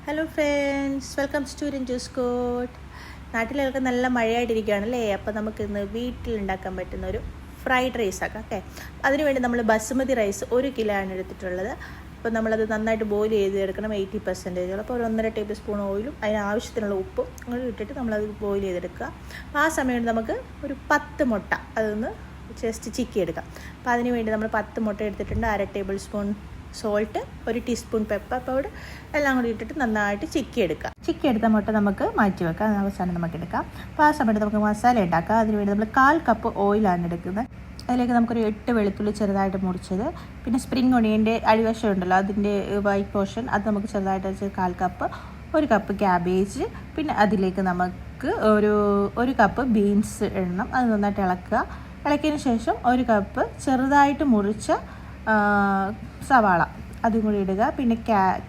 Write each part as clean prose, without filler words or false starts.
Hello friends, welcome to രഞ്ജൂസ് കോട്ട്. നാട്ടിലൊക്കെ നല്ല മഴയായിട്ടിരിക്കുകയാണല്ലേ. അപ്പോൾ നമുക്കിന്ന് വീട്ടിലുണ്ടാക്കാൻ പറ്റുന്ന ഒരു ഫ്രൈഡ് റൈസ് ആക്കാം. ഓക്കെ, അതിനുവേണ്ടി നമ്മൾ ബസുമതി റൈസ് 1 കിലോ ആണ് എടുത്തിട്ടുള്ളത്. അപ്പോൾ നമ്മളത് നന്നായിട്ട് ബോയിൽ ചെയ്തെടുക്കണം 80%. അപ്പോൾ ഒരു 1.5 ടേബിൾ സ്പൂൺ ഓയിലും അതിന് ആവശ്യത്തിനുള്ള ഉപ്പും അങ്ങനെ ഇട്ടിട്ട് നമ്മളത് ബോയിൽ ചെയ്തെടുക്കുക. അപ്പോൾ ആ സമയത്ത് നമുക്ക് ഒരു 10 മുട്ട അതൊന്ന് ജസ്റ്റ് ചിക്കി എടുക്കാം. അപ്പോൾ അതിന് വേണ്ടി നമ്മൾ 10 മുട്ട എടുത്തിട്ടുണ്ട്. 1/2 table spoon salt, 1 teaspoon pepper powder എല്ലാം കൂടി ഇട്ടിട്ട് നന്നായിട്ട് ചിക്കി എടുക്കുക. ചിക്കി എടുത്ത മുട്ട നമുക്ക് മാറ്റി വെക്കാം. അവസാനം നമുക്ക് എടുക്കാം. അപ്പോൾ ആ സമയത്ത് നമുക്ക് മസാല ഉണ്ടാക്കാം. അതിനുവേണ്ടി നമ്മൾ 1/4 കപ്പ് ഓയിലാണ് എടുക്കുന്നത്. അതിലേക്ക് നമുക്കൊരു 8 വെളുത്തുള്ളി ചെറുതായിട്ട് മുറിച്ചത്, പിന്നെ സ്പ്രിംഗ് ഒണിയൻ്റെ അടിവശം ഉണ്ടല്ലോ അതിൻ്റെ വൈറ്റ് പോർഷൻ, അത് നമുക്ക് ചെറുതായിട്ട് വെച്ച് 1/4 കപ്പ്, 1 കപ്പ് ക്യാബേജ്, പിന്നെ അതിലേക്ക് നമുക്ക് ഒരു കപ്പ് ബീൻസ് ഇടണം. അത് നന്നായിട്ട് ഇളക്കുക. ഇളക്കിയതിന് ശേഷം 1 കപ്പ് ചെറുതായിട്ട് മുറിച്ച സവാള അതും കൂടി ഇടുക. പിന്നെ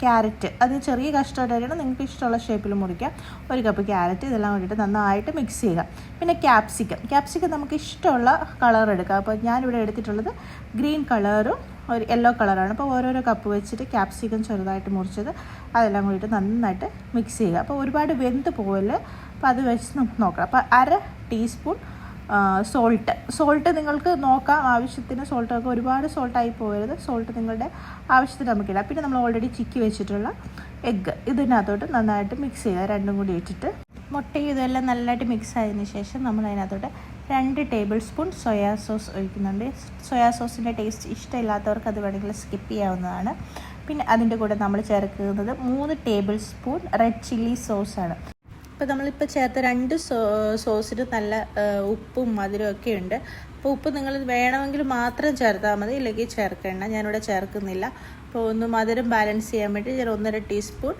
ക്യാരറ്റ് അത് ചെറിയ കഷ്ണമായിട്ടാണ് നിങ്ങൾക്ക് ഇഷ്ടമുള്ള ഷേപ്പിൽ മുറിക്കാം. 1 കപ്പ് ക്യാരറ്റ് ഇതെല്ലാം കൂടിയിട്ട് നന്നായിട്ട് മിക്സ് ചെയ്യുക. പിന്നെ ക്യാപ്സിക്കം നമുക്ക് ഇഷ്ടമുള്ള കളർ എടുക്കുക. അപ്പോൾ ഞാനിവിടെ എടുത്തിട്ടുള്ളത് ഗ്രീൻ കളറും ഒരു യെല്ലോ കളറാണ്. അപ്പോൾ ഓരോരോ കപ്പ് വെച്ചിട്ട് ക്യാപ്സിക്കം ചെറുതായിട്ട് മുറിച്ചത് അതെല്ലാം കൂടിയിട്ട് നന്നായിട്ട് മിക്സ് ചെയ്യുക. അപ്പോൾ ഒരുപാട് വെന്ത് പോകല്. അപ്പോൾ അത് വെച്ച് നമുക്ക് നോക്കാം. അപ്പോൾ 1/2 ടീസ്പൂൺ സോൾട്ട് നിങ്ങൾക്ക് നോക്കാം ആവശ്യത്തിന്. സോൾട്ടൊക്കെ ഒരുപാട് സോൾട്ടായി പോകരുത്. സോൾട്ട് നിങ്ങളുടെ ആവശ്യത്തിന് നമുക്കിടാം. പിന്നെ നമ്മൾ ഓൾറെഡി ചിക്കി വെച്ചിട്ടുള്ള എഗ്ഗ് ഇതിനകത്തോട്ട് നന്നായിട്ട് മിക്സ് ചെയ്യുക. രണ്ടും കൂടി ഇട്ടിട്ട് മുട്ടയും ഇതെല്ലാം നല്ലതായിട്ട് മിക്സ് ആയതിനു ശേഷം നമ്മൾ അതിനകത്തോട്ട് 2 ടേബിൾ സ്പൂൺ സോയാ സോസ് ഒഴിക്കുന്നുണ്ട്. സോയാ സോസിൻ്റെ ടേസ്റ്റ് ഇഷ്ടമില്ലാത്തവർക്ക് അത് വേണമെങ്കിൽ സ്കിപ്പ് ചെയ്യാവുന്നതാണ്. പിന്നെ അതിൻ്റെ കൂടെ നമ്മൾ ചേർക്കുന്നത് 3 ടേബിൾ സ്പൂൺ റെഡ് ചില്ലി സോസാണ്. ഇപ്പോൾ നമ്മളിപ്പോൾ ചേർത്ത 2 സോസിന് നല്ല ഉപ്പും മധുരവും ഒക്കെ ഉണ്ട്. അപ്പോൾ ഉപ്പ് നിങ്ങൾ വേണമെങ്കിൽ മാത്രം ചേർത്താൽ മതി, ഇല്ലെങ്കിൽ ചേർക്കേണ്ട. ഞാനിവിടെ ചേർക്കുന്നില്ല. അപ്പോൾ ഒന്ന് മധുരം ബാലൻസ് ചെയ്യാൻ വേണ്ടി ഞാൻ 1.5 ടീസ്പൂൺ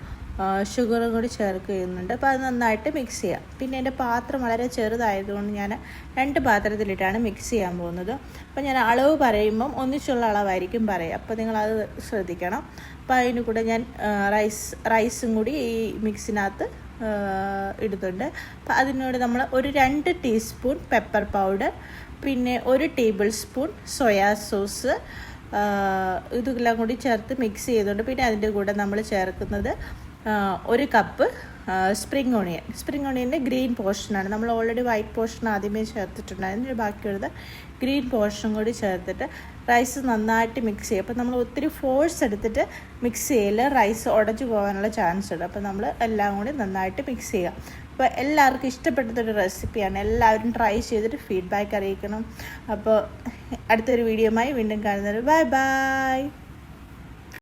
ഷുഗറും കൂടി ചേർക്കുന്നുണ്ട്. അപ്പോൾ അത് നന്നായിട്ട് മിക്സ് ചെയ്യാം. പിന്നെ എൻ്റെ പാത്രം വളരെ ചെറുതായതുകൊണ്ട് ഞാൻ 2 പാത്രത്തിലിട്ടാണ് മിക്സ് ചെയ്യാൻ പോകുന്നത്. അപ്പോൾ ഞാൻ അളവ് പറയുമ്പം ഒന്നിച്ചുള്ള അളവായിരിക്കും പറയുക. അപ്പോൾ നിങ്ങളത് ശ്രദ്ധിക്കണം. അപ്പോൾ അതിന് കൂടെ ഞാൻ റൈസും കൂടി ഈ മിക്സിനകത്ത് ഇടുന്നുണ്ട്. അപ്പോൾ അതിനോട് നമ്മൾ ഒരു 2 ടീസ്പൂൺ പെപ്പർ പൗഡർ, പിന്നെ 1 ടേബിൾ സ്പൂൺ സോയാ സോസ് ഇതെല്ലാം കൂടി ചേർത്ത് മിക്സ് ചെയ്തുകൊണ്ട്, പിന്നെ അതിൻ്റെ കൂടെ നമ്മൾ ചേർക്കുന്നത് 1 കപ്പ് സ്പ്രിംഗ് ഒണിയൻ്റെ ഗ്രീൻ പോർഷനാണ്. നമ്മൾ ഓൾറെഡി വൈറ്റ് പോർഷൻ ആദ്യമേ ചേർത്തിട്ടുണ്ടായിരുന്നു. ബാക്കിയുള്ളത് ഗ്രീൻ പോർഷൻ കൂടി ചേർത്തിട്ട് റൈസ് നന്നായിട്ട് മിക്സ് ചെയ്യുക. അപ്പോൾ നമ്മൾ ഒത്തിരി ഫോഴ്സ് എടുത്തിട്ട് മിക്സ് ചെയ്യൽ, റൈസ് ഉടച്ചു പോകാനുള്ള ചാൻസ് ഉണ്ട്. അപ്പോൾ നമ്മൾ എല്ലാം കൂടി നന്നായിട്ട് മിക്സ് ചെയ്യുക. അപ്പോൾ എല്ലാവർക്കും ഇഷ്ടപ്പെട്ടൊരു റെസിപ്പിയാണ്. എല്ലാവരും ട്രൈ ചെയ്തിട്ട് ഫീഡ്ബാക്ക് അറിയിക്കണം. അപ്പോൾ അടുത്തൊരു വീഡിയോയുമായി വീണ്ടും കാണുന്നത്. Bye bye.